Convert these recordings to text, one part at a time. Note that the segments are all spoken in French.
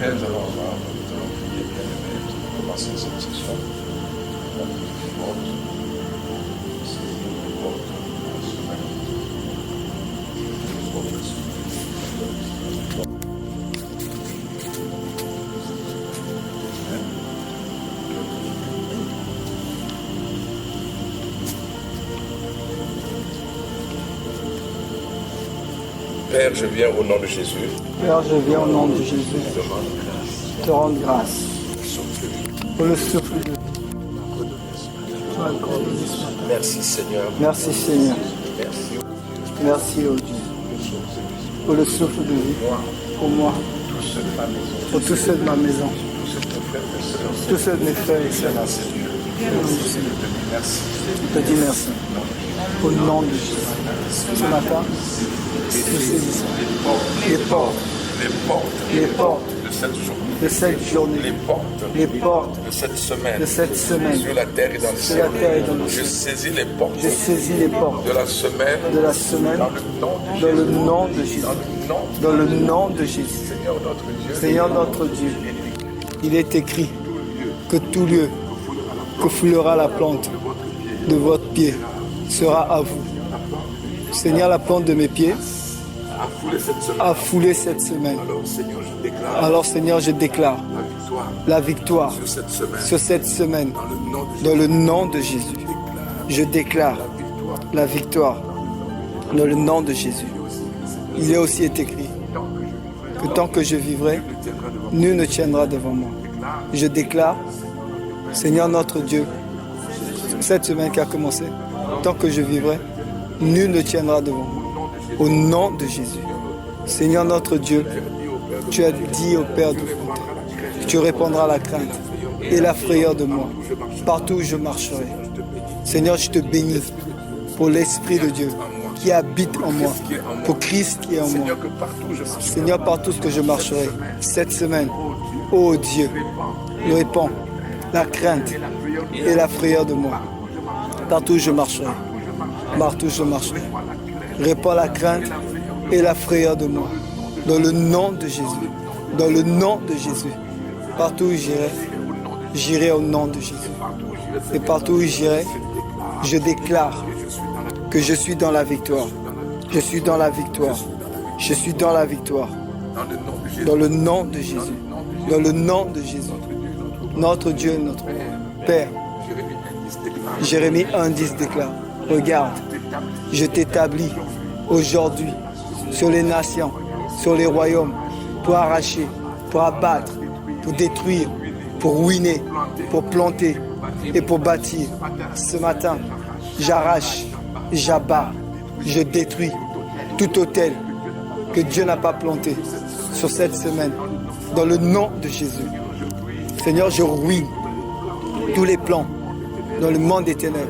Père, nous allons avoir prié bien aimé pour commencer cette session. La plus forte, c'est une porte à la semaine. Père, je viens au nom de Jésus. Père, je viens au nom de Jésus te rendre grâce pour le souffle de tu m'as accordé ce matin. Merci Seigneur. Merci Seigneur. Merci. Merci ô Dieu pour le souffle de vie pour moi, Tous ceux de ma maison. pour tous ceux de ma maison, Tous ceux de mes frères et sœurs. tous ceux de mes frères et sœurs. Merci Dieu. Merci. Je te dis merci. Au nom de Jésus. Ce matin, nous saisissons les portes Les portes de cette journée. de cette journée, Les les portes portes de cette semaine. de cette semaine. Sur la terre et dans le Sur ciel. la terre et dans le Je ciel. saisis les portes Je saisis les portes de la semaine. de la semaine Dans le nom de dans le Jésus. nom de Jésus. Dans le nom Dans le nom de Jésus. Seigneur notre Dieu. Seigneur notre Dieu, il est écrit que tout lieu que foulera la plante de votre pied sera à vous. Seigneur, la plante de mes pieds A foulé cette semaine. a foulé cette semaine. Alors Seigneur, je déclare Alors Seigneur, je déclare la victoire la victoire sur cette semaine. sur cette semaine Dans le nom de Jésus. dans le nom de Jésus. Je déclare la victoire dans le nom de Jésus. Il est aussi écrit que tant que je vivrai, nul ne tiendra devant moi. Je déclare, Seigneur notre Dieu, cette semaine qui a commencé, tant que je vivrai, nul ne tiendra devant moi. Au nom de Jésus. Seigneur notre Dieu, tu as dit au Père de bonté, tu répandras la crainte et la frayeur de moi, partout où je marcherai. Seigneur, je te bénis pour l'Esprit de Dieu qui habite en moi, pour Christ qui est en moi. Seigneur, que partout je marche. Seigneur, partout ce que je marcherai, cette semaine, ô Dieu, répands la crainte et la frayeur de moi. Partout où je marcherai, partout où je marcherai, répands la crainte et la frayeur de moi. Dans le nom de Jésus, dans le nom de Jésus, partout où j'irai, j'irai au nom de Jésus. Et partout où j'irai, je déclare que je suis dans la victoire. Je suis dans la victoire. Je suis dans la victoire. Dans le nom de Jésus. Dans le nom de Jésus. Dans le nom de Jésus. Notre Dieu, notre Père. Jérémie 1,10 déclare, regarde, je t'établis aujourd'hui sur les nations, sur les royaumes, pour arracher, pour abattre, pour détruire, pour ruiner, pour planter et pour bâtir. Ce matin, j'arrache, j'abats, je détruis tout autel que Dieu n'a pas planté sur cette semaine. Dans le nom de Jésus. Seigneur, je ruine tous les plans dans le monde des ténèbres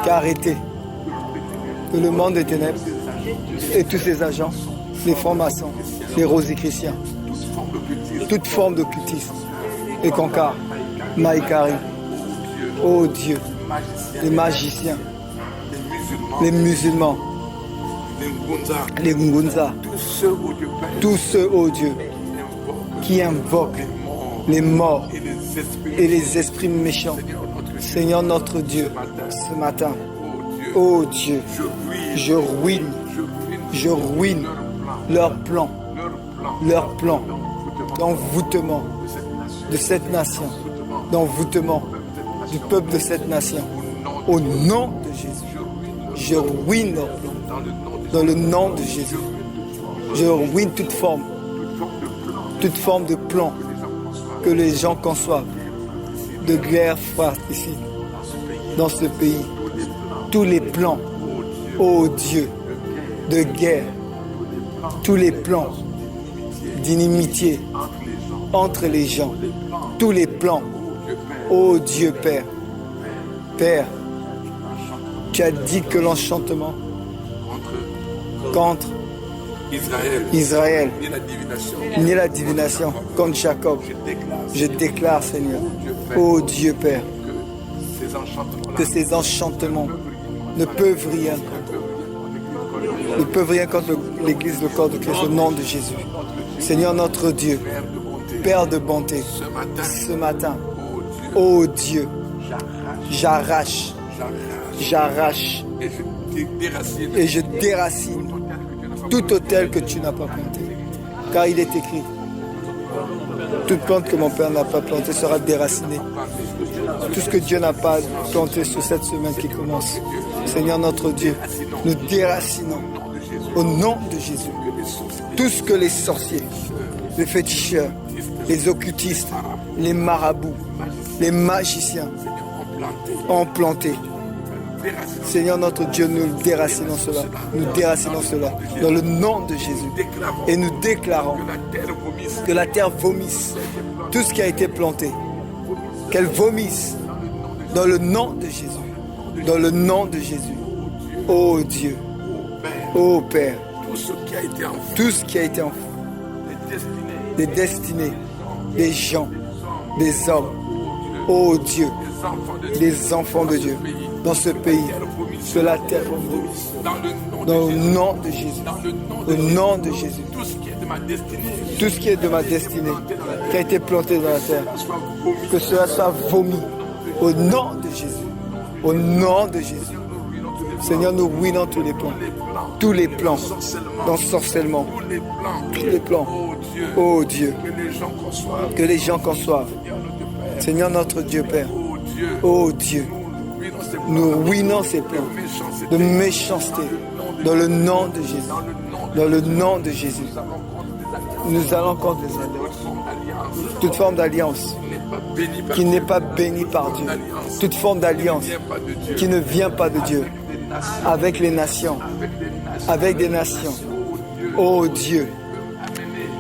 qu'a arrêté. Que le monde des ténèbres et tous ses agents, les francs-maçons, les rosicruciens, toute forme d'occultisme et Konkar, Maïkari, ô Dieu, les magiciens, les musulmans, les Ngunza, tous ceux, ô Dieu, qui invoquent les morts et les esprits méchants. Seigneur notre Dieu, ce matin, ô Dieu, je ruine leur plan d'envoûtement de cette nation, d'envoûtement du peuple de cette nation. Au nom de Jésus, je ruine leur plan. Dans le nom de Jésus, je ruine toute forme de plan que les gens conçoivent de guerre fratricide dans ce pays. Tous les plans, ô Dieu, de guerre, tous les plans d'inimitié entre les gens, tous les plans, ô Dieu Père. Père, tu as dit que l'enchantement contre Israël, ni la divination contre Jacob. Je déclare, Seigneur, ô Dieu Père, que ces enchantements ne peuvent rien contre l'Église, le corps de Christ, au nom de Jésus. Seigneur notre Dieu, Père de bonté, ce matin, oh Dieu, j'arrache j'arrache et je déracine et je déracine tout autel que tu n'as pas planté. Car il est écrit, toute plante que mon Père n'a pas plantée sera déracinée. Tout ce que Dieu n'a pas planté sur cette semaine qui commence, Seigneur notre Dieu, nous déracinons au nom de Jésus. Tout ce que les sorciers, les féticheurs, les occultistes, les marabouts, les magiciens ont planté. Seigneur notre Dieu, nous déracinons cela. Nous déracinons cela dans le nom de Jésus. Et nous déclarons que la terre vomisse tout ce qui a été planté. Qu'elle vomisse dans le nom de Jésus. Dans le nom de Jésus. Oh Dieu. Oh Père. Tout ce qui a été enfoui. Des destinées, des gens, des hommes. Oh Dieu. Des enfants de Dieu. Dans ce pays. Que la terre vomisse. Dans le nom de Jésus. Au nom de Jésus. Tout ce qui est de ma destinée, qui a été planté dans la terre, que cela soit vomi. Au nom de Jésus. Au nom de Jésus. Seigneur, nous ruinons tous les plans. Tous les plans d'ensorcellement. Tous les plans. Oh Dieu. Que les gens conçoivent. Seigneur notre Dieu Père. Oh Dieu. Nous ruinons ces plans de méchanceté. Dans le nom de Jésus. Dans le nom de Jésus. Nous allons contre les alliances. Toute forme d'alliance qui n'est pas bénie par Dieu. Toute forme d'alliance qui ne vient pas de Dieu. Avec les nations. Avec des nations. Oh Dieu.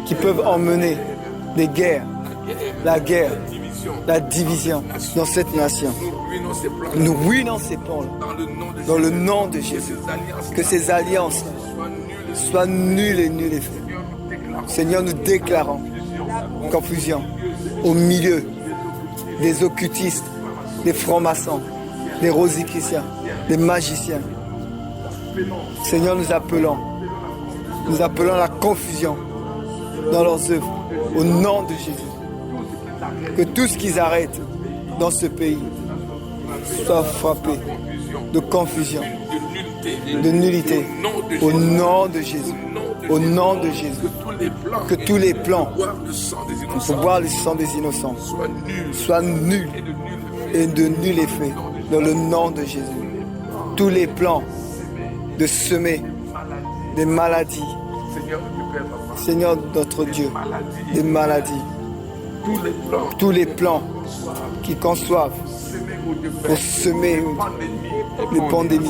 Qui peuvent emmener des guerres. La guerre. La division dans cette nation. Nous ruinons ces plans dans le nom de Jésus. Que ces alliances soient nulles et nulles et faites. Seigneur, nous déclarons confusion au milieu des occultistes, des francs-maçons, des rosicruciens, des magiciens. Seigneur, nous appelons la confusion dans leurs œuvres au nom de Jésus. Que tout ce qu'ils arrêtent dans ce pays soit frappé de confusion, de nullité au nom de Jésus. Au nom de Jésus. Que tous les plans pour boire le sang des innocents soient nuls et de nul effet dans le nom de Jésus. Tous les plans de semer des maladies, Seigneur notre Dieu, des maladies, tous les plans qui conçoivent pour semer les pandémies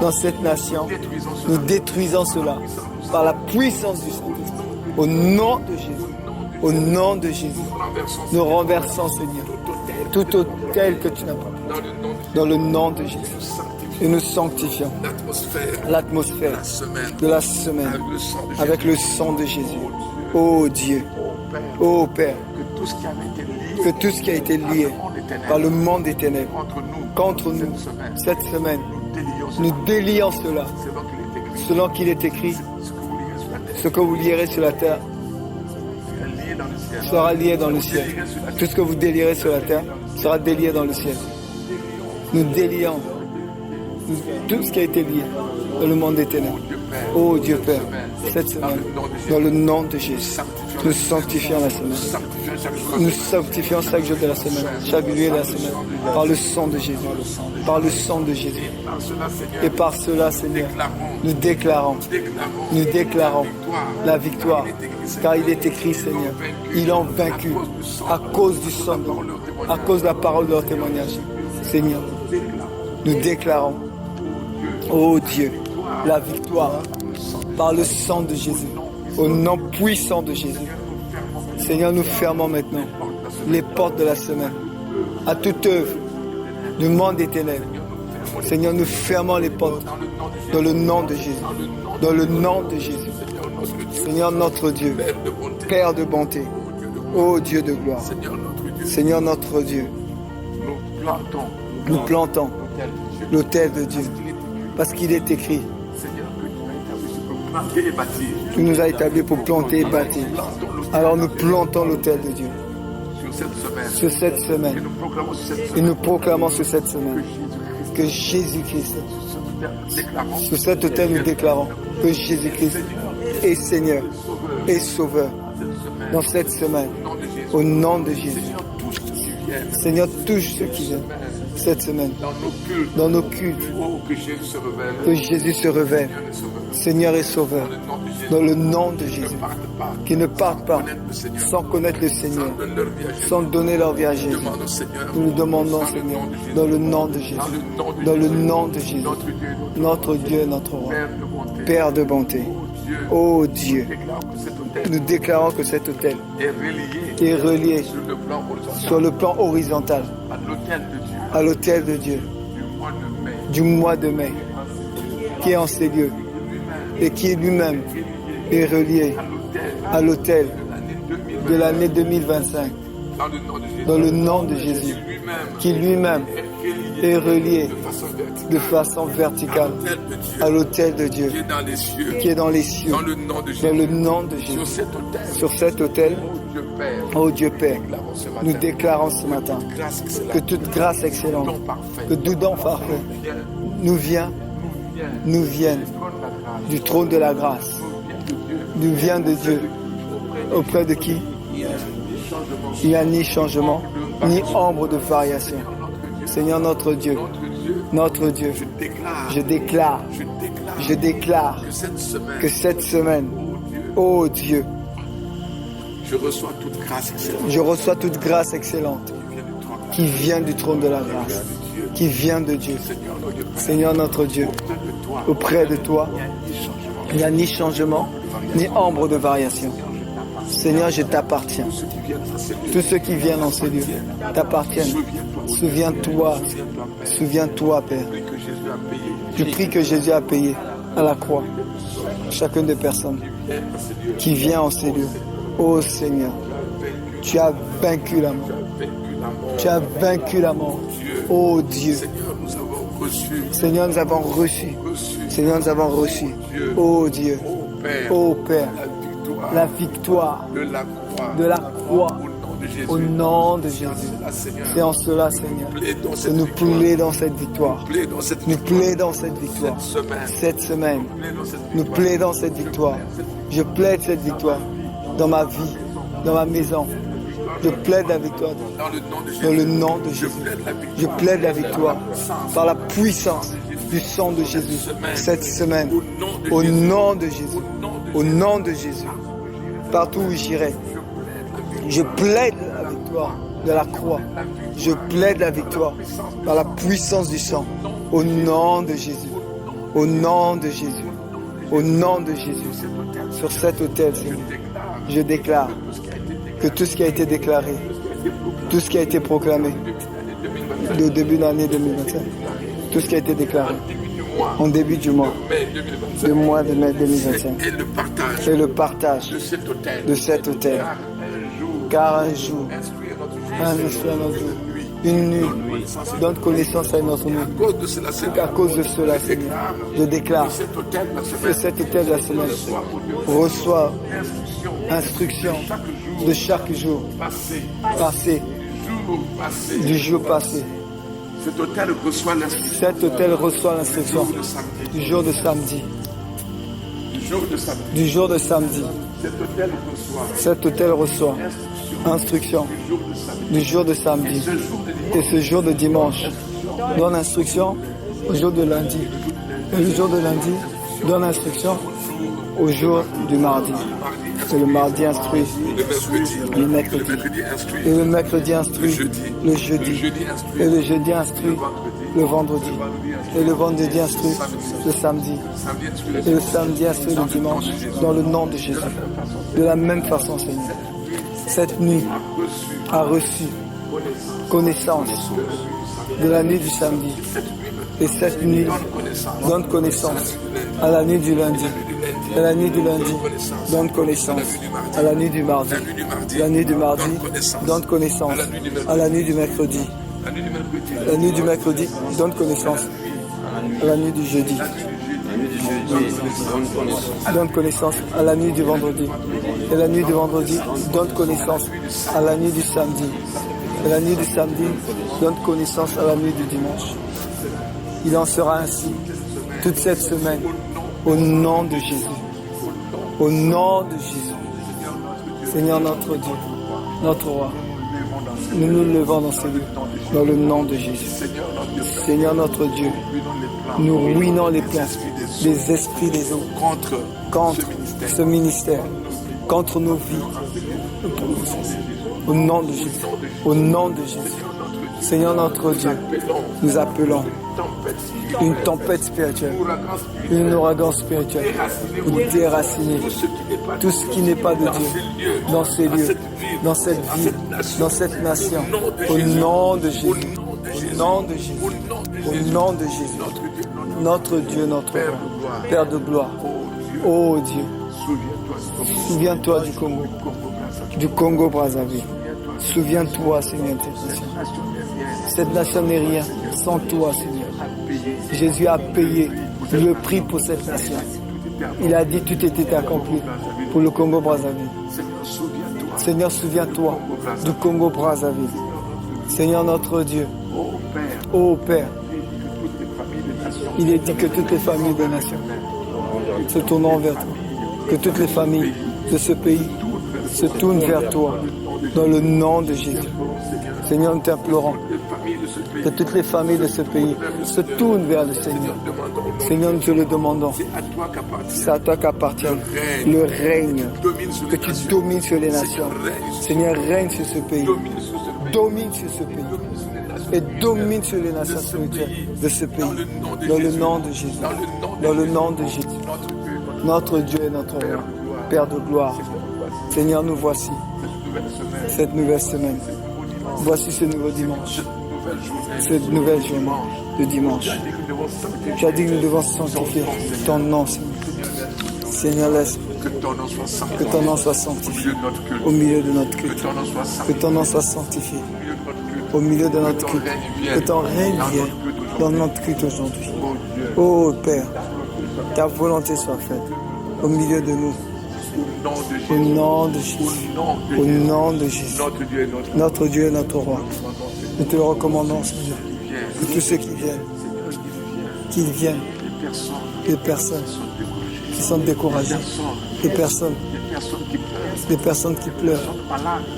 dans cette nation, nous détruisons cela par la puissance du Saint-Esprit. Au nom de Jésus. Au nom de Jésus. Nous renversons, Seigneur, tout autel que tu n'as pas. Dans le nom de Jésus. Et nous sanctifions l'atmosphère de la semaine avec le sang de Jésus. Oh Dieu. Oh Père. Que tout ce qui a été lié par le monde des ténèbres contre nous cette semaine, nous délions cela selon qu'il est écrit. Ce que vous lierez sur la terre sera lié dans le ciel. Tout ce que vous délierez sur la terre sera délié dans le ciel. Nous délions tout ce qui a été lié dans le monde des ténèbres. Oh Dieu Père, cette semaine, dans le nom de Jésus, nous sanctifions la semaine. Nous sanctifions chaque jour de la semaine, chaque lieu de la semaine, par le sang de Jésus. Par le sang de Jésus. Et par cela, Seigneur, nous déclarons la victoire. Car il est écrit, Seigneur, ils ont vaincu à cause du sang, à cause de la parole de leur témoignage. Seigneur, nous déclarons, oh Dieu, la victoire par le sang de Jésus, au nom puissant de Jésus. Seigneur, nous fermons maintenant les portes de la semaine à toute œuvre du monde des ténèbres. Seigneur, nous fermons les portes dans le nom de Jésus. Dans le nom de Jésus. Seigneur notre Dieu, Père de bonté, ô Dieu de gloire. Seigneur notre Dieu, nous plantons l'autel de Dieu parce qu'il est écrit planter et bâtir. Tu nous as établis pour planter et bâtir. Alors nous plantons l'autel de Dieu Sur cette semaine. sur cette semaine. Et nous proclamons sur cette Et semaine nous proclamons sur cette semaine que Jésus-Christ, que Jésus-Christ, déclarons sur cet autel nous déclarons que Jésus-Christ est Seigneur et Sauveur dans cette semaine. Au nom de Jésus. Seigneur, touche ceux qui viennent Seigneur, touche ceux qui viennent cette semaine dans nos cultes. dans nos cultes. Oh, que Jésus se révèle. Que Jésus se révèle, Seigneur et Sauveur. Seigneur et Sauveur, Dans le nom de Jésus. dans le nom de Ne Jésus. partent pas. Qui ne partent pas Connaître le Seigneur. sans connaître le Seigneur, Sans donner leur vie à Jésus. sans donner leur vie à Jésus. Demande au Seigneur. Nous le demandons, Seigneur, dans le nom de Jésus. Dans le nom de Jésus. Notre Dieu, Notre Dieu, notre roi, Père de bonté. Père de bonté. Oh Dieu. Ô Dieu, Déclare que cet autel nous déclarons que cet autel est relié est relié sur le plan horizontal sur le plan horizontal à l'autel de Dieu à l'autel de Dieu du mois de mai. du mois de mai, qui est en ces lieux et qui lui-même est relié À l'autel à l'autel de l'année 2025. de l'année 2025 Dans le nom de Jésus. dans le nom de Jésus, Qui lui-même qui lui-même est est relié de façon verticale de façon verticale à à l'autel de l'autel de Dieu Dieu qui est dans les cieux. qui est dans les cieux, Dans le nom de Jésus. dans le nom de Sur Jésus. cet autel. Sur cet autel, Dieu Père. ô Dieu Père, Déclarons ce matin. nous déclarons ce matin Grâce excellente. que toute grâce excellente, Don parfait. que tout don parfait Viens, nous vient, viens. nous vienne Prends la grâce. du trône de la grâce, Nous vient de Dieu. nous vient de Dieu, auprès de qui Il y a des changements. il n'y a ni changement, ni ombre de variation. Seigneur notre Dieu, Notre Dieu. notre Dieu, Je déclare. je déclare Que cette semaine. que cette semaine, Oh Dieu. ô Dieu, Je reçois toute grâce excellente. je reçois toute grâce excellente Qui vient du trône de la qui vient du trône de la grâce, Dieu. qui vient de Dieu. Seigneur, notre Dieu. Seigneur notre Dieu, Auprès de toi. auprès de toi, Il y a ni changement. il n'y a ni changement, ni ombre de variation. Seigneur, je t'appartiens. Ceux qui viennent dans ces lieux. Tous ceux qui viennent en ces lieux t'appartiennent. Souviens-toi, souviens-toi, Père. Prie que Jésus a payé. Je prie que Jésus a payé à la croix chacune des personnes Viens dans ces lieux. qui vient en ces lieux. Ô Seigneur, tu as vaincu la mort. Vaincu la mort. Tu as vaincu la mort. Ô Dieu, Seigneur, nous avons reçu. Seigneur, nous avons reçu. Reçu. Seigneur, nous avons reçu. Ô Dieu, Ô Père. ô Père, La victoire. la victoire De la croix. de la croix Au nom de Jésus. au nom de Jésus. La Seigneur. C'est en cela, Seigneur, Plaidons que cette nous victoire. plaidons cette victoire. Plaidons cette Nous victoire. plaidons cette victoire. Cette semaine. Cette semaine, Plaidons cette nous victoire. plaidons cette victoire. Je plaide cette victoire dans ma vie, dans ma maison. Je plaide la victoire Dans le nom de Jésus. dans le nom de Je Jésus. plaide la victoire. Je plaide la victoire par la puissance du sang de Jésus cette semaine. Au nom de Jésus. Au nom de Jésus. Partout où j'irai, je plaide la victoire de la croix. Je plaide la victoire par la puissance du sang. Au nom de Jésus. Au nom de Jésus. Au nom de Jésus. Sur cet autel, Seigneur, je déclare que tout ce qui a été déclaré, tout ce qui a été proclamé au début de l'année 2025, tout ce qui a été déclaré en début du mois, Mai 2025. le mois de mai 2025, Et le partage et le partage de cet hôtel. de cet autel. Car un jour, Instruire notre vie. une nuit, donne connaissance à notre nuit. À cause de cela, À Seigneur. cause de cela, Seigneur, je déclare Cet hôtel, la que semaine. cet autel de la semaine reçoit instruction de chaque jour passé, du jour passé. Cet hôtel reçoit l'instruction Cet autel reçoit l'instruction de samedi. du jour de samedi. Du jour de samedi. Du jour de samedi, Cet hôtel reçoit cet autel reçoit instruction instruction du jour de samedi. du jour de samedi. Ce jour de dimanche. Et ce jour de dimanche, donne instruction au jour de lundi. Et le jour de lundi, donne instruction au jour du mardi. Et le mardi instruit. Le mercredi. Le mercredi. Le mercredi instruit. Et le mercredi instruit. Le Le jeudi. jeudi instruit. Et le jeudi instruit. Le vendredi. Et le vendredi instruit. Le samedi. Samedi instruit. Et le samedi instruit le dimanche. Dans le nom de Jésus. De la même façon, Seigneur. Cette nuit a reçu connaissance de la nuit du samedi. Et cette nuit donne connaissance à la nuit du lundi. Et la nuit du lundi donne connaissance à la nuit du mardi. La nuit du mardi donne connaissance à la nuit du mercredi. La nuit du mercredi. La nuit du mercredi donne connaissance à la nuit du jeudi. donne connaissance à la nuit du vendredi. Et la nuit du vendredi, donne connaissance à la nuit du samedi. Et la nuit du samedi, donne connaissance à la nuit du dimanche. Il en sera ainsi toute cette semaine, au nom de Jésus. Au nom de Jésus. Seigneur notre Dieu, notre roi, nous nous levons dans ces lieux, dans le nom de Jésus. Seigneur notre Dieu, nous ruinons les plans des esprits des eaux contre ce ministère, contre nos vies. Au nom de Jésus. Au nom de Jésus. Seigneur notre Dieu, nous appelons une tempête spirituelle, un ouragan spirituel pour déraciner tout ce qui n'est pas de Dieu dans ces lieux, dans cette ville, dans cette nation. Au nom de Jésus. Au nom de Jésus. Au nom de Jésus. Notre Dieu, notre roi, Père de gloire. Oh Dieu, souviens-toi du Congo Brazzaville. Souviens-toi, Seigneur, de cette nation. Cette nation n'est rien sans toi, Seigneur. Jésus a payé le prix pour cette nation. Il a dit tout était accompli pour le Congo Brazzaville. Seigneur, souviens-toi du Congo Brazzaville. Seigneur notre Dieu, ô Père, il est dit que toutes les familles des nations se tournent vers toi, que toutes les familles de ce pays se tournent vers toi, dans le nom de Jésus. Seigneur, nous t'implorons que toutes les familles de ce pays se tournent vers le Seigneur. Seigneur, nous te le demandons. C'est à toi qu'appartient le règne, que tu domines sur les nations. Seigneur, règne sur ce pays. Domine sur ce pays. Et domine sur les nations spirituelles de ce pays. Dans le nom de Jésus. Dans le nom de Jésus. Notre Dieu et notre roi, Père de gloire. Seigneur, nous voici. Cette nouvelle semaine. Voici ce nouveau dimanche. Cette nouvelle journée de dimanche. Tu as dit que nous devons sanctifier ton nom, Seigneur. Seigneur, laisse que ton nom soit sanctifié au milieu de notre culte. Que ton nom soit sanctifié au milieu de notre culte. Que ton règne vienne dans notre culte aujourd'hui. Oh Père, ta volonté soit faite au milieu de nous. Au nom de Jésus. Au nom de Jésus. Notre Dieu et notre roi. Nous te le recommandons, Seigneur. Que tous ceux qui viennent, qu'ils viennent, des personnes qui sont découragées, des personnes qui pleurent,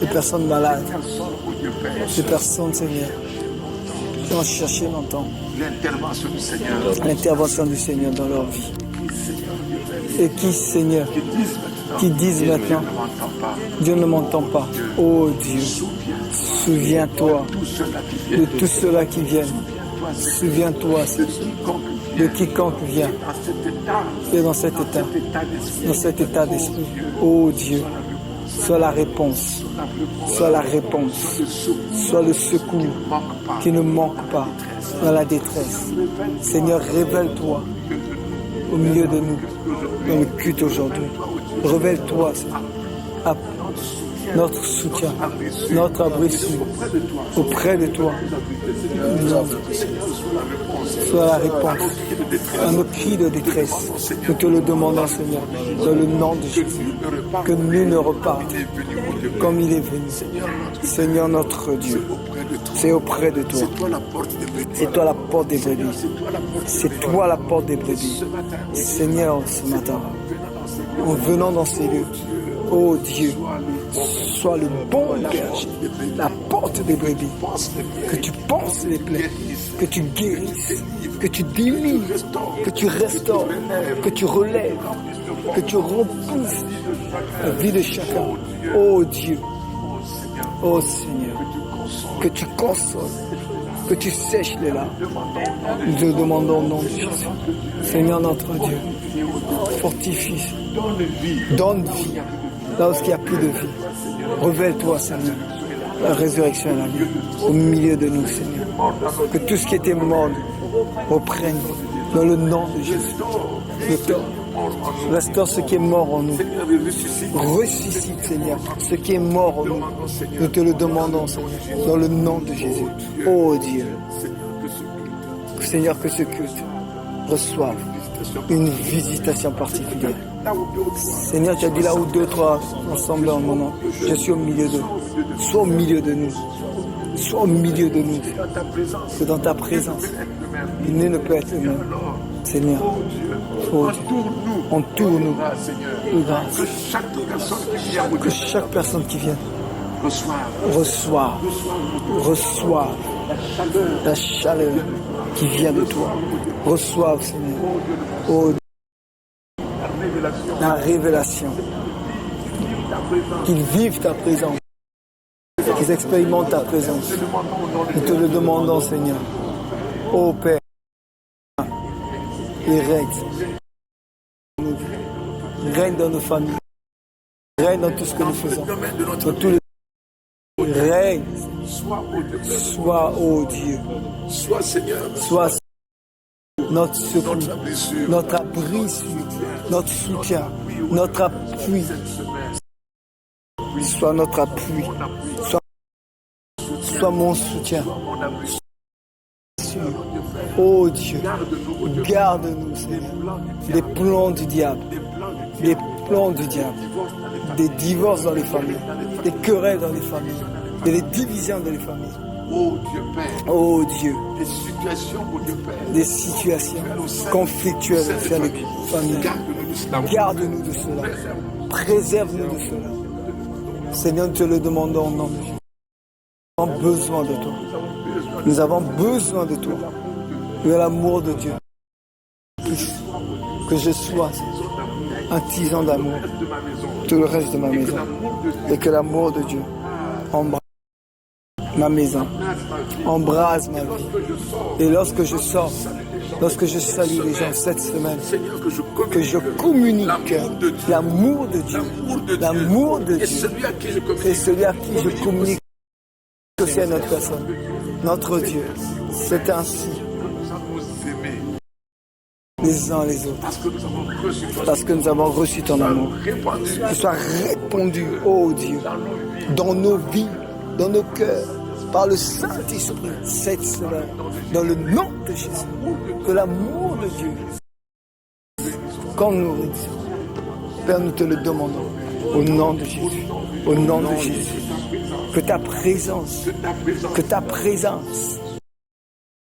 des personnes malades, des personnes, Seigneur, qui ont cherché longtemps l'intervention du Seigneur dans leur vie. Et qui, Seigneur, qui disent maintenant, Dieu ne m'entend pas. Oh Dieu, souviens-toi de tous ceux-là qui viennent. Souviens-toi de quiconque vient. Et dans cet état d'esprit, oh Dieu, sois la réponse, sois la réponse, sois le secours qui ne manque pas dans la détresse. Seigneur, révèle-toi au milieu de nous, dans le culte aujourd'hui. Révèle-toi, Seigneur, à notre soutien, notre abri auprès de toi. Sois la réponse à nos cris de détresse. Nous te le demandons, Seigneur, dans le nom de Jésus, que nul ne reparte comme il est venu. Seigneur notre Dieu, c'est auprès de toi. C'est toi la porte des brebis. C'est toi la porte des brebis. Seigneur, ce matin, en venant dans ces lieux, oh Dieu, sois le bon berger, la porte des brebis, que tu penses les plaies, que tu guérisses, que tu délivres, que tu restaures, que tu relèves, que tu repousses la vie de chacun. Oh Dieu, oh Seigneur, que tu consoles, que tu sèches les larmes. Nous te demandons au nom de Jésus. Seigneur notre Dieu, fortifie, donne vie là où il n'y a plus de vie. Révèle-toi, Seigneur, la résurrection et la vie au milieu de nous, Seigneur. Que tout ce qui était mort reprenne dans le nom de Jésus. Restaure ce qui est mort en nous. Ressuscite, Seigneur, ce qui est mort en nous. Nous te le demandons, Seigneur, dans le nom de Jésus. Oh Dieu, Seigneur, que ce culte reçoive une visitation particulière. Là où deux ou trois Seigneur, tu as dit là où deux, trois ensemble en mon nom, je suis au milieu d'eux. Sois au milieu de nous. Sois au milieu de nous. dans ta présence, Que dans ta présence, être le même. nul ne peut être le même. Alors, Seigneur, oh Dieu, oh Dieu, entoure-nous. entoure-nous Ah, Seigneur, de grâce. que chaque personne qui vient au Que chaque personne qui vient reçoive reçoive la chaleur qui vient de toi. Reçoive, Seigneur, oh, la révélation. Qu'ils vivent ta présence. Qu'ils expérimentent ta présence. Nous te le demandons, Seigneur. Ô Père, et règne. Règne dans nos familles. Règne dans tout ce que nous faisons. Dans tous les règne. Sois, ô Dieu. Sois Seigneur, Sois notre secours, notre blessure, notre abri, notre soutien, notre appui. Sois notre appui. Sois mon soutien. Oh Dieu, garde-nous, Seigneur, des plans du diable, des plans du diable, des divorces dans les familles, des querelles dans les familles, des divisions dans les familles. oh Dieu Père, Oh Dieu, des situations, oh Dieu Père, des situations conflictuelles au sein des familles. garde-nous de cela. Garde-nous de cela. Préserve-nous de cela. Seigneur, nous te le demandons au nom de Jésus. Nous avons besoin de toi. Nous avons besoin de toi. De l'amour de Dieu. Que je sois un tisan d'amour. Tout le reste de ma maison. Et que l'amour de Dieu embrase ma maison. Embrase ma vie. Et lorsque je sors, lorsque je salue les gens cette semaine, Seigneur, que je communique l'amour de Dieu. L'amour de et Dieu. celui à qui je communique, Et celui à qui je communique aussi à notre personne, notre Dieu. C'est ainsi nous avons aimé, les uns les autres. parce que nous avons reçu ton Parce que nous avons reçu ton amour. répandu Qu'il soit répandu, ô Dieu, dans nos vies, dans nos cœurs, par le Saint-Esprit, cette semaine, dans le nom de Jésus. Que l'amour de Dieu, quand nous réussissons, Père, nous te le demandons, au nom de Jésus. Au nom de Jésus. Que ta présence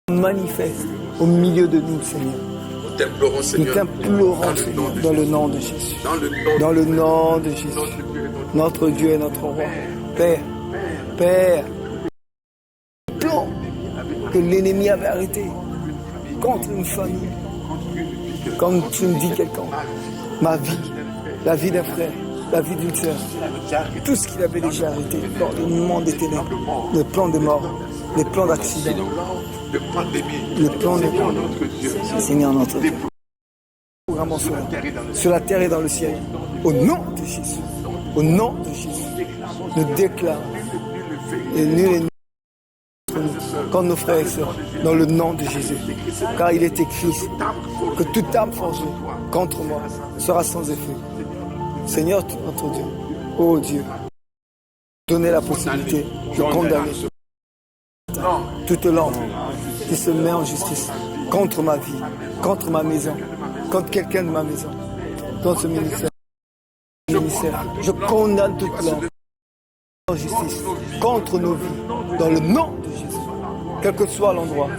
manifeste au milieu de nous, Seigneur. Nous t'implorons, Nous Seigneur, t'implorons, Seigneur, dans le nom de Jésus. Dans le nom de Jésus. Notre Dieu et notre roi. Père, Père, le plan que l'ennemi avait arrêté contre une famille, comme tu me dis quelqu'un, ma vie, la vie d'un frère, la vie d'une sœur, tout ce qu'il avait déjà arrêté dans le monde des ténèbres, le plan de mort, les plans d'accident, de pandémie, le plan de Seigneur notre Dieu, Seigneur notre Dieu. Vraiment sur la terre et dans le ciel. Au nom de Jésus. Au nom de Jésus. Nous déclarons. Et nul est comme nos frères et sœurs. Dans le nom de Jésus. Car il est écrit que toute âme forgée contre moi sera sans effet. Seigneur notre Dieu. Oh Dieu. Donnez la possibilité de condamner toute langue qui se met en justice contre ma vie, contre ma maison, contre quelqu'un de ma maison, contre ce ministère. Je condamne toute langue en justice contre nos vies, dans le nom de Jésus. Quel que soit l'endroit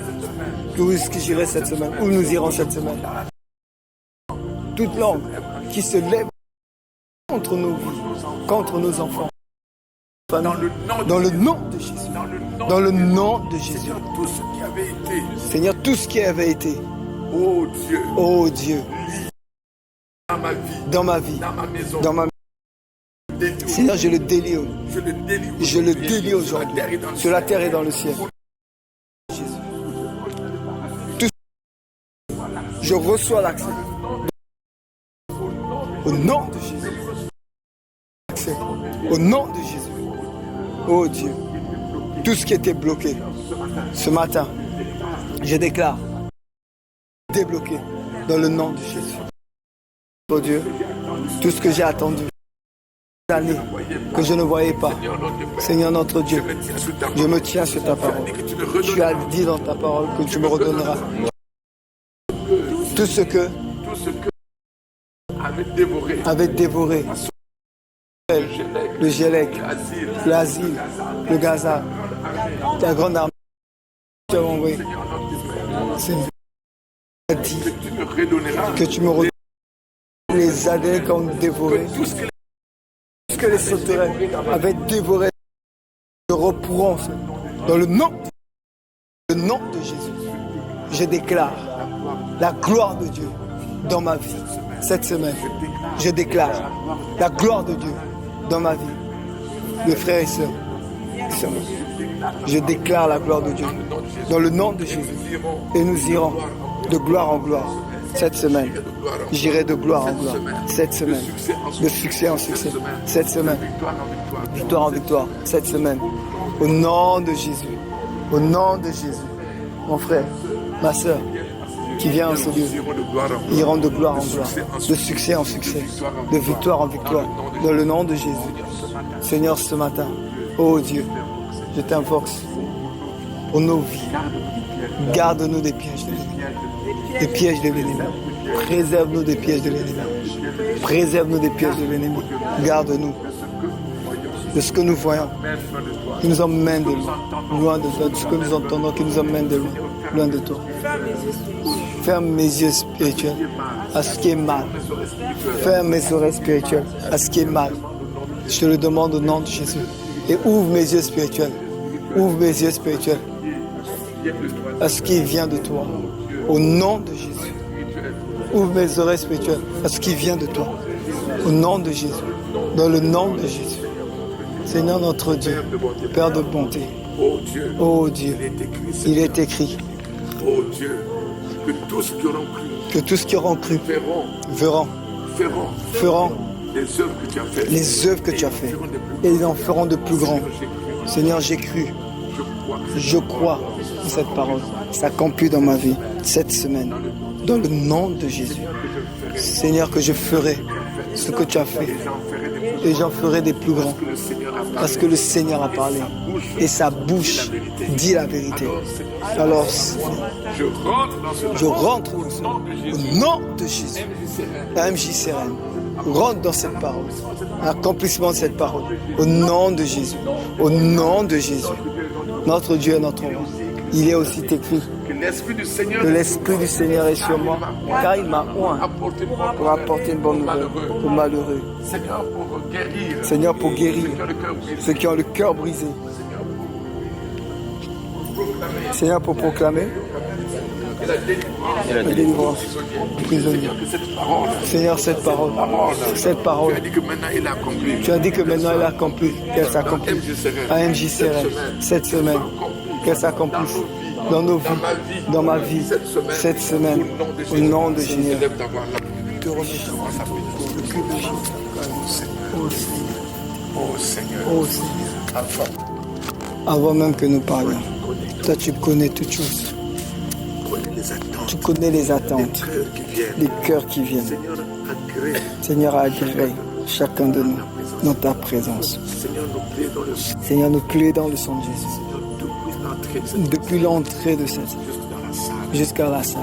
où est-ce que j'irai cette semaine, où nous irons cette semaine. Toute langue qui se lève contre nos vies, contre nos enfants. Dans le nom de Jésus. Dans le nom de Jésus. tout ce qui avait été, Seigneur, tout ce qui avait été, oh Dieu, oh Dieu, dans ma vie, dans ma vie, dans ma maison, dans ma détourne, Seigneur, je le délie, je le délie aujourd'hui, sur la terre et dans le ciel. Jésus. Tout je reçois l'accès. Au nom de Jésus. Accès. Au nom de Jésus. Oh Dieu. Tout ce qui était bloqué ce matin, je déclare débloqué dans le nom de Jésus. Oh Dieu, tout ce que j'ai attendu, années que je ne voyais pas, Seigneur notre Dieu, je me tiens sur ta parole. Tu as dit dans ta parole que tu me redonneras tout ce que avait dévoré le Gélec, l'Asile, le Gaza, la grande armée que tu as envoyée. Seigneur, tu as dit que tu me redonneras les années qu'on dévoré, tout ce que les sauterelles avaient dévoré. Je reprends dans le nom de Jésus. Je déclare la gloire de Dieu dans ma vie cette semaine. Je déclare la gloire de Dieu dans ma vie. Mes frères et sœurs, je déclare la gloire de Dieu dans le nom de Jésus. Et nous irons de gloire en gloire cette semaine. J'irai de gloire en gloire cette semaine. De succès en succès cette semaine. Victoire en victoire cette semaine. Au nom de Jésus. Au nom de Jésus. Mon frère, ma sœur, qui vient en ce lieu, iront de gloire en gloire, de succès en succès, de victoire en victoire, dans le nom de Jésus. Seigneur, ce matin, oh Dieu, je t'invoque pour nos vies. Garde-nous des pièges de l'ennemi. Des pièges de l'ennemi. Préserve-nous des pièges de l'ennemi. Préserve-nous des pièges de l'ennemi. Garde-nous de ce que nous voyons, qui nous emmène de loin de toi, de ce que nous entendons, qui nous emmène de loin de toi. Ferme mes yeux spirituels à ce qui est mal. Ferme mes oreilles spirituelles à ce qui est mal. Je te le demande au nom de Jésus. Et ouvre mes yeux spirituels. Ouvre mes yeux spirituels à ce qui vient de toi. Au nom de Jésus. Ouvre mes oreilles spirituelles à ce qui vient de toi. Au nom de Jésus. Dans le nom de Jésus. Seigneur notre Dieu, Père de bonté. Oh Dieu, il est écrit. Oh Dieu, que tous qui auront cru verront les œuvres que tu as faites et ils en feront de plus grands. Seigneur, j'ai cru, je crois en cette parole. S'accomplit dans ma vie cette semaine, dans le nom de Jésus. Seigneur, que je ferai ce que tu as fait et j'en ferai des plus grands parce que le Seigneur a parlé et sa bouche dit la vérité. Alors, je rentre au nom de Jésus. La MJCRM rentre dans cette parole, l'accomplissement de cette parole, au nom de Jésus, au nom de Jésus. Notre Dieu est notre roi. Il est aussi écrit que l'Esprit du Seigneur est sur moi, car il m'a oint pour apporter une bonne nouvelle aux malheureux. Seigneur, pour guérir ceux qui ont le cœur brisé. Seigneur, pour proclamer la délivrance du prisonnier. Seigneur, cette parole, tu as dit que maintenant elle est accomplie, qu'elle s'accomplit à MJCRM cette semaine, qu'elle s'accomplisse dans nos vies, dans ma vie, cette semaine, au nom de Jésus. Te remercie pour le cul de Jésus. Oh Seigneur. Avant même que nous parlions, toi tu connais toutes choses. Tu connais les attentes, les cœurs qui viennent. Seigneur, agrée chacun de nous dans ta présence. Seigneur, nous clés dans le sang de Jésus. Depuis l'entrée de cette salle jusqu'à la salle,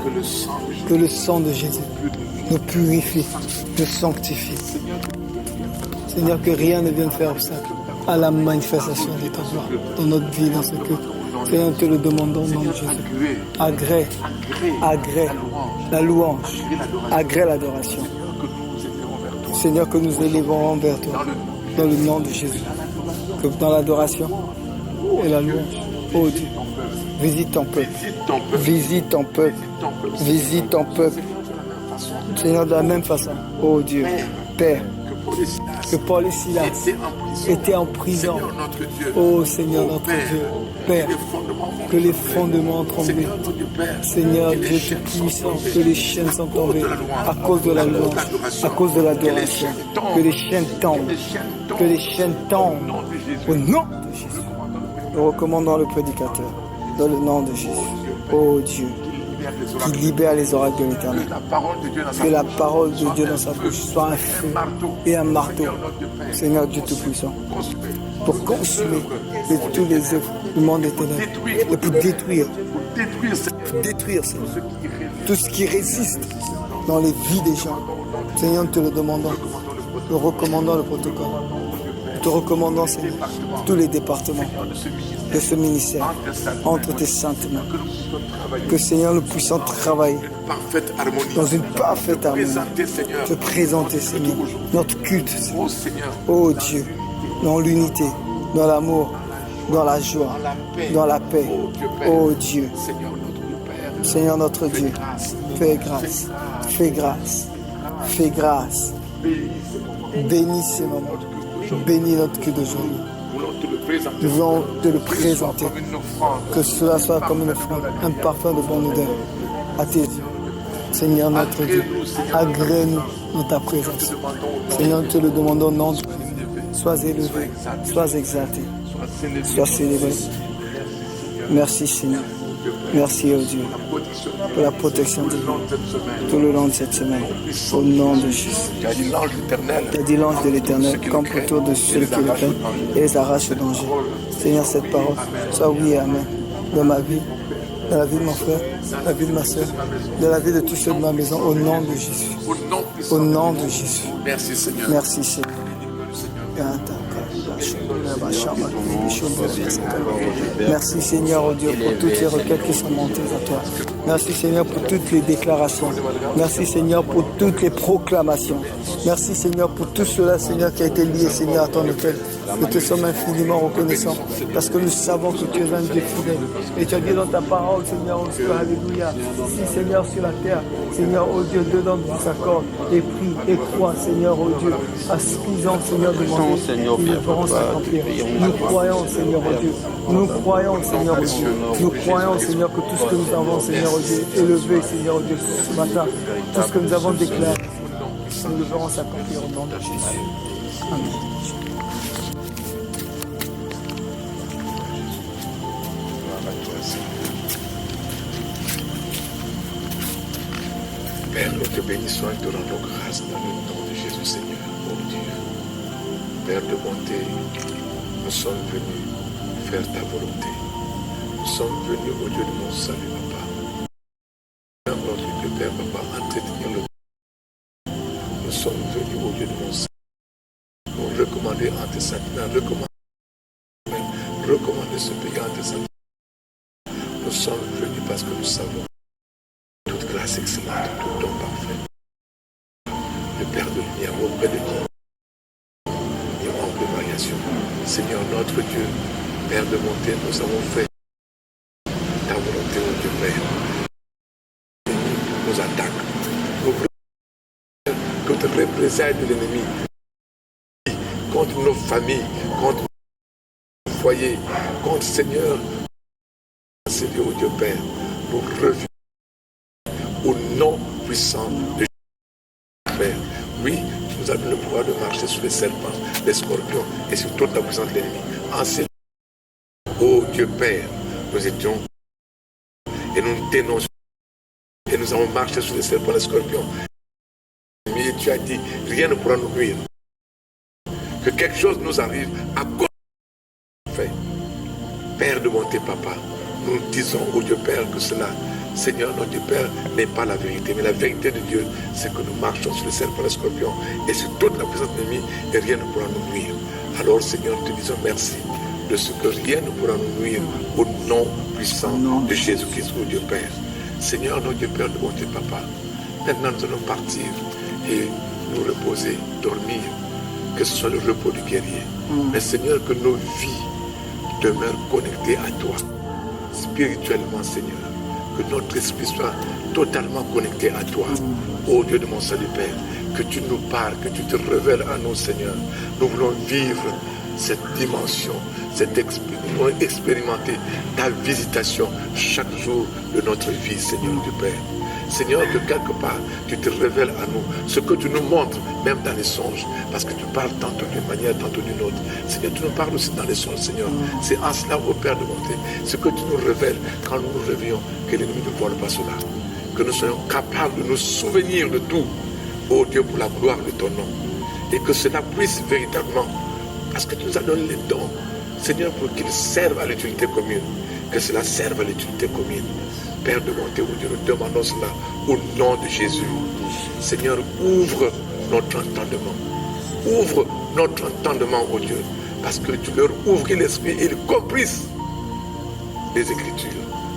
que le sang de Jésus nous purifie, nous sanctifie. Seigneur, que rien ne vienne faire obstacle à la manifestation de ta gloire dans notre vie, dans ce que Seigneur, nous te le demandons au nom de Jésus. Agrée la louange, agrée l'adoration. Seigneur, que nous élevons envers toi, dans le nom de Jésus. Que dans l'adoration et la louange, oh Dieu, visite ton peuple, visite ton peuple, visite ton peuple. Seigneur, de la même façon, oh Dieu, Père, que Paul et Silas étaient en prison. Oh Seigneur notre Dieu, Père, que les fondements ont tremblé. Seigneur Dieu tout-puissant, que les chaînes sont tombées à cause de la louange, à cause de l'adoration. Que les chaînes tombent, que les chaînes tombent. Au nom de Jésus, nous recommandons le prédicateur, dans le nom de Jésus. Oh Dieu, qui libère les oracles de l'Éternel. Que la parole de Dieu dans sa bouche soit un feu et un marteau, Seigneur Dieu Tout-Puissant, pour consumer tous les œuvres du monde éternel et pour détruire Seigneur, tout ce qui résiste dans les vies des gens. Seigneur, nous te le demandons. Nous recommandons le protocole. Nous te recommandons, Seigneur, tous les départements de ce ministère entre tes saintes mains. Que, Seigneur, nous puissions travailler dans une parfaite harmonie. Te présenter, Seigneur, notre culte, Seigneur. Oh Dieu, dans l'unité, dans l'amour, dans la joie, dans la paix. Oh Dieu, Seigneur notre Dieu, fais grâce, fais grâce, fais grâce. Bénis ces moments, bénis notre culte d'aujourd'hui. Nous voulons te le présenter, que cela soit comme une offrande, un parfum de bonne odeur à tes yeux. Seigneur notre Dieu, agrée-nous dans ta présence. Seigneur, nous te le demandons au nom de Jésus. Sois élevé, sois exalté, sois célébré. Merci Seigneur. Merci, oh Dieu, pour la protection de nous tout le long de cette semaine. Au nom de Jésus. Tu as dit l'ange éternel. Tu as dit l'ange de l'Éternel campe autour de ceux qui le craignent et les arrache au danger. Seigneur, cette parole, soit oui et amen. Dans ma vie, dans la vie de mon frère, dans la vie de ma soeur, dans la vie de tous ceux de ma maison, au nom de Jésus. Au nom de Jésus. Merci Seigneur. Merci Seigneur. Merci Seigneur, oh Dieu, pour toutes les requêtes qui sont montées à toi. Merci Seigneur pour toutes les déclarations. Merci Seigneur pour toutes les proclamations. Merci Seigneur pour tout cela, Seigneur, qui a été lié, Seigneur, à ton autel. Nous te sommes infiniment reconnaissants parce que nous savons que tu es un Dieu fidèle. Et tu as dit dans ta parole, Seigneur, oh Dieu, alléluia. Si Seigneur sur la terre, Seigneur, oh Dieu, deux d'entre vous s'accordent et prient et croient, Seigneur, oh Dieu, à ce qu'ils ont, Seigneur, demandé, ils le feront s'accomplir. Nous croyons, Seigneur, oh Dieu. Nous croyons, Seigneur, oh Dieu. Nous croyons, Seigneur, que tout ce que nous avons, Seigneur, oh Dieu, élevé, Seigneur, oh Dieu, ce matin, tout ce que nous avons déclaré, nous le verrons s'accomplir au nom de Jésus. Amen. Père, nous te bénissons et te rendons grâce dans le nom de Jésus, Seigneur, oh Dieu. Père de bonté, nous sommes venus faire ta volonté. Nous sommes venus au Dieu de mon salut, Papa. Père, notre Dieu, Père, Papa, entretenir le. Nous sommes venus au Dieu de mon salut. Pour recommander en tes saintes mains, recommander ce pays en tes saintes mains. Nous sommes venus parce que nous savons toute grâce excellente, tout don parfait. Le Père de lumière auprès de qui il y a manque de variation. Seigneur notre Dieu, Père de bonté, nous avons fait ta volonté, ô Dieu Père. Nous attaque. Nous voulons toute représailles de l'ennemi contre nos familles, contre nos foyers, contre Seigneur. Seigneur, ô Dieu Père, nous revenons au nom puissant de Jésus, Père. Oui, tu nous as donné le pouvoir de marcher sur les serpents, les scorpions et sur toute la puissance de l'ennemi. Enseigne, ô Dieu Père, nous étions et nous dénonçons et nous avons marché sur les serpents, les scorpions. Mais tu as dit, rien ne pourra nous nuire. Que quelque chose nous arrive à cause de ce fait. Père de bonté, Papa, nous disons au Dieu Père que cela, Seigneur, notre Dieu Père, n'est pas la vérité. Mais la vérité de Dieu, c'est que nous marchons sur les serpents, les scorpions et sur toute la puissance de l'ennemi et rien ne pourra nous nuire. Alors, Seigneur, nous te disons merci de ce que rien ne pourra nous nuire au nom puissant de Jésus-Christ, au Dieu Père. Seigneur, notre Dieu Père de bonté, Papa, maintenant nous allons partir et nous reposer, dormir, que ce soit le repos du guerrier. Mais Seigneur, que nos vies demeurent connectées à toi, spirituellement, Seigneur. Que notre esprit soit totalement connecté à toi, ô Dieu de mon salut, Père. Que tu nous parles, que tu te révèles à nous, Seigneur. Nous voulons vivre cette dimension, nous voulons expérimenter ta visitation chaque jour de notre vie, Seigneur Dieu Père. Seigneur, que quelque part, tu te révèles à nous ce que tu nous montres, même dans les songes, parce que tu parles tantôt d'une manière, tantôt d'une autre. Seigneur, tu nous parles aussi dans les songes, Seigneur. C'est en cela, ô Père de bonté, ce que tu nous révèles quand nous nous réveillons, que l'ennemi ne voile pas cela. Que nous soyons capables de nous souvenir de tout, ô Dieu, pour la gloire de ton nom. Et que cela puisse véritablement, parce que tu nous as donné les dons, Seigneur, pour qu'ils servent à l'utilité commune, que cela serve à l'utilité commune. Père de bonté, oh Dieu, nous demandons cela au nom de Jésus. Seigneur, ouvre notre entendement. Ouvre notre entendement, oh Dieu, parce que tu leur ouvres l'esprit et ils comprissent les Écritures.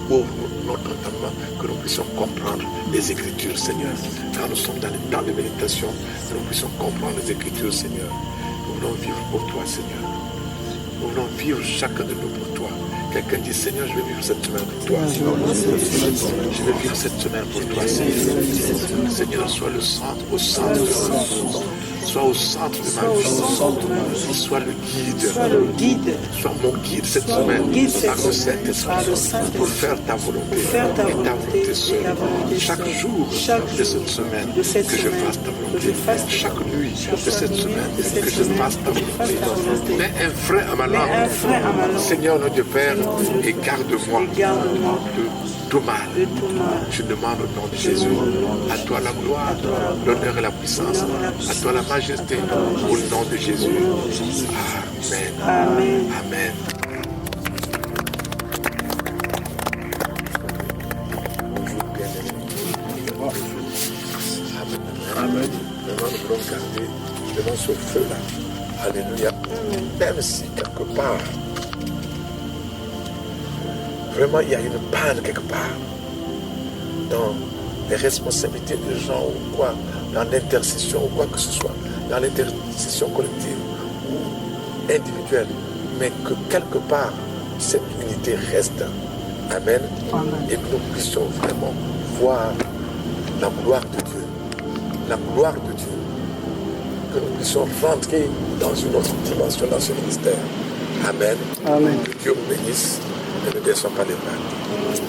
Ouvre notre entendement, que nous puissions comprendre les Écritures, Seigneur. Car nous sommes dans le temps de méditation, que nous puissions comprendre les Écritures, Seigneur. Nous voulons vivre pour toi, Seigneur. Nous voulons vivre chacun de nous pour toi. Quelqu'un dit, Seigneur, je vais vivre cette semaine pour toi. Je vais vivre cette semaine pour toi, Seigneur. Seigneur, sois le centre, au centre de ma vie. Sois au centre de ma vie. Sois le guide. Sois mon guide cette semaine. Par le Saint-Esprit. Pour faire ta volonté. Et ta volonté seule. Chaque jour de cette semaine, que je fasse ta volonté. Chaque nuit de cette semaine, que je fasse ta volonté. Mets un frein à ma langue. Seigneur, notre Père, et garde-moi de tout mal. Je demande au nom de Jésus. À toi la gloire, l'honneur et la puissance. À toi la majesté. Au nom de Jésus. Amen. Amen. Amen. Maintenant, nous voulons garder devant ce feu-là. Alléluia. Même si quelque part, vraiment, il y a une panne quelque part dans les responsabilités des gens ou quoi, dans l'intercession ou quoi que ce soit, dans l'intercession collective ou individuelle, mais que quelque part, cette unité reste. Amen. Et que nous puissions vraiment voir la gloire de Dieu. La gloire de Dieu. Que nous puissions rentrer dans une autre dimension dans ce ministère. Amen. Amen. Que Dieu nous bénisse et ne descend pas les mains.